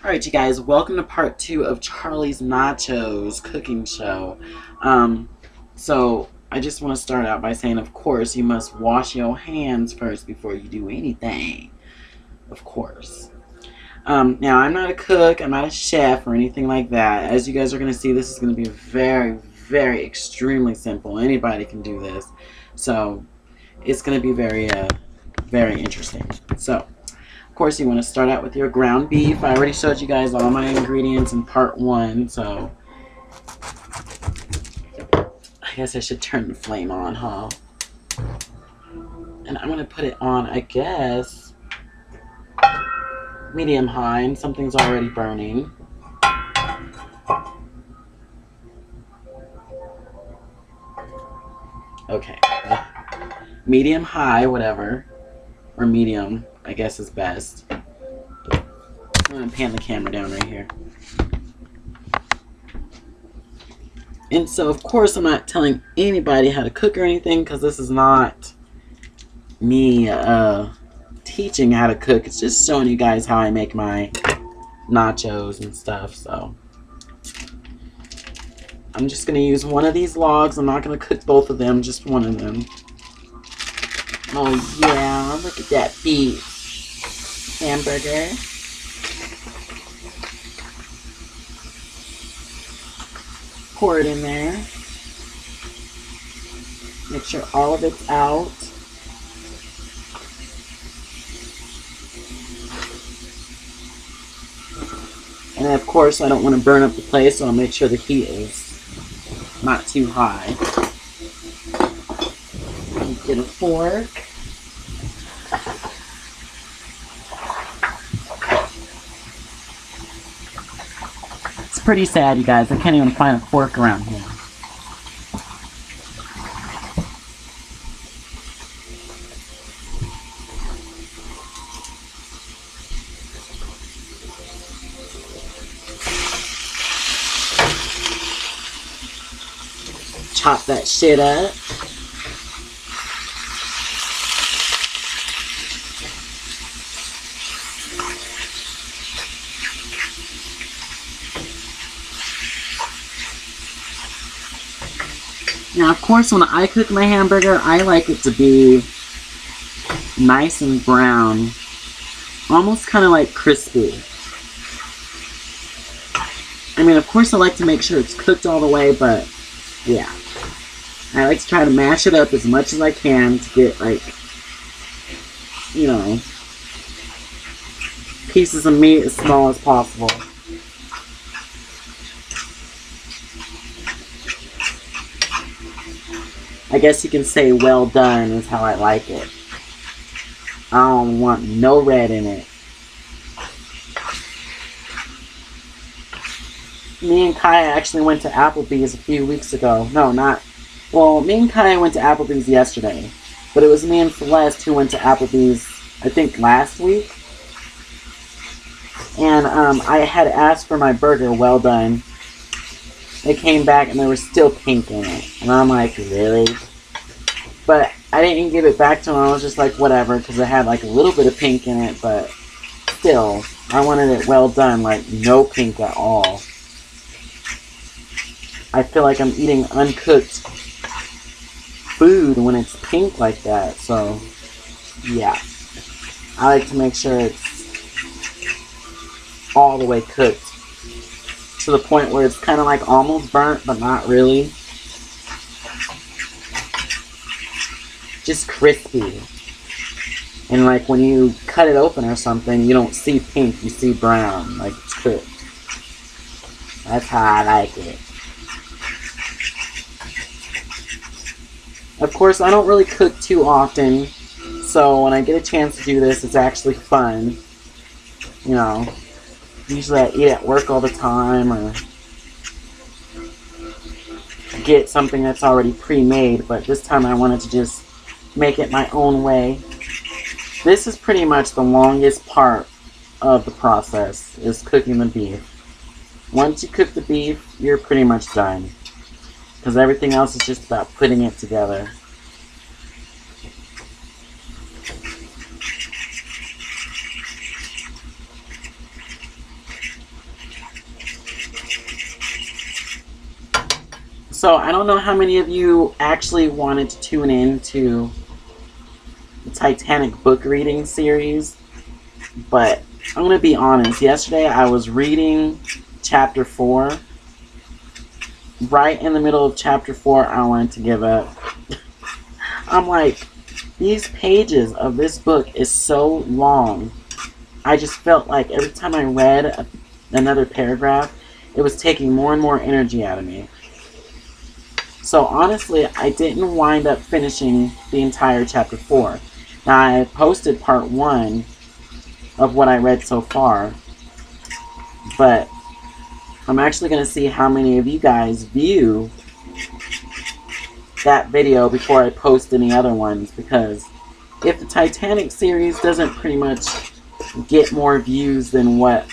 Alright, you guys, welcome to part 2 of Charlie's Nachos cooking show. So, I just want to start out by saying, of course, you must wash your hands first before you do anything. Of course. Now, I'm not a cook, I'm not a chef or anything like that. As you guys are going to see, this is going to be very, extremely simple. Anybody can do this. So, it's going to be very interesting. So, of course, you want to start out with your ground beef. I already showed you guys all my ingredients in part 1, so I guess I should turn the flame on, huh? And I'm going to put it on, I guess, medium high, and something's already burning. Okay. Medium high, whatever. Or medium, I guess is best. I'm going to pan the camera down right here. And so, of course, I'm not telling anybody how to cook or anything, because this is not me teaching how to cook. It's just showing you guys how I make my nachos and stuff. So, I'm just going to use one of these logs. I'm not going to cook both of them, just one of them. Oh, yeah, look at that beef hamburger. Pour it in there. Make sure all of it's out. And of course, I don't want to burn up the place, so I'll make sure the heat is not too high. Get a fork. It's pretty sad, you guys. I can't even find a fork around here. Chop that shit up. Now, of course, when I cook my hamburger, I like it to be nice and brown. Almost kind of like crispy. I mean, of course, I like to make sure it's cooked all the way, but yeah. I like to try to mash it up as much as I can to get, like, you know, pieces of meat as small as possible. I guess you can say well done is how I like it. I don't want no red in it. Me and Kaya actually went to Applebee's a few weeks ago. No, not... Well, me and Kaya went to Applebee's yesterday. But it was me and Celeste who went to Applebee's, I think, last week. And I had asked for my burger well done. They came back and there was still pink in it. And I'm like, really? But I didn't give it back to them. I was just like, whatever, because it had like a little bit of pink in it. But still, I wanted it well done, like no pink at all. I feel like I'm eating uncooked food when it's pink like that. So, yeah. I like to make sure it's all the way cooked. To the point where it's kind of like almost burnt, but not really. Just crispy. And like when you cut it open or something, you don't see pink, you see brown. Like it's cooked. That's how I like it. Of course, I don't really cook too often. So when I get a chance to do this, it's actually fun. You know. Usually I eat at work all the time or get something that's already pre-made, but this time I wanted to just make it my own way. This is pretty much the longest part of the process, is cooking the beef. Once you cook the beef, you're pretty much done. Because everything else is just about putting it together. So I don't know how many of you actually wanted to tune in to the Titanic book reading series, but I'm going to be honest. Yesterday I was reading chapter 4. Right in the middle of chapter 4, I wanted to give up. I'm like, these pages of this book is so long. I just felt like every time I read another paragraph, it was taking more and more energy out of me. So honestly, I didn't wind up finishing the entire chapter 4. Now, I posted part 1 of what I read so far, but I'm actually going to see how many of you guys view that video before I post any other ones, because if the Titanic series doesn't pretty much get more views than what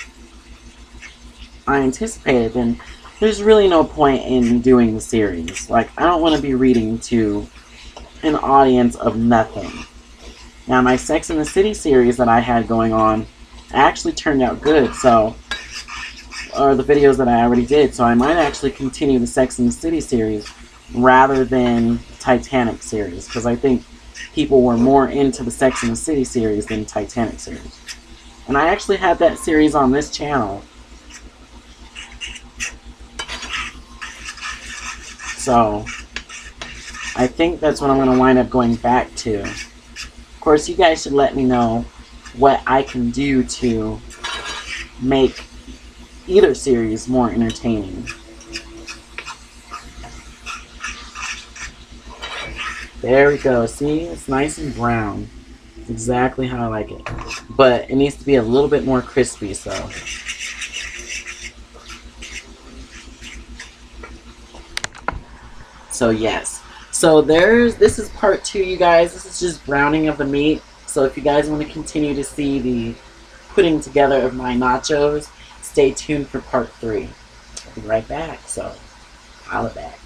I anticipated, then there's really no point in doing the series. Like, I don't want to be reading to an audience of nothing. Now, my Sex and the City series that I had going on actually turned out good, so, or the videos that I already did, so I might actually continue the Sex and the City series rather than Titanic series, because I think people were more into the Sex and the City series than Titanic series. And I actually had that series on this channel. So, I think that's what I'm going to wind up going back to. Of course, you guys should let me know what I can do to make either series more entertaining. There we go. See? It's nice and brown. It's exactly how I like it. But it needs to be a little bit more crispy, so. So yes. So this is part 2, you guys. This is just browning of the meat. So if you guys want to continue to see the putting together of my nachos, stay tuned for part 3. I'll be right back. So, holla back.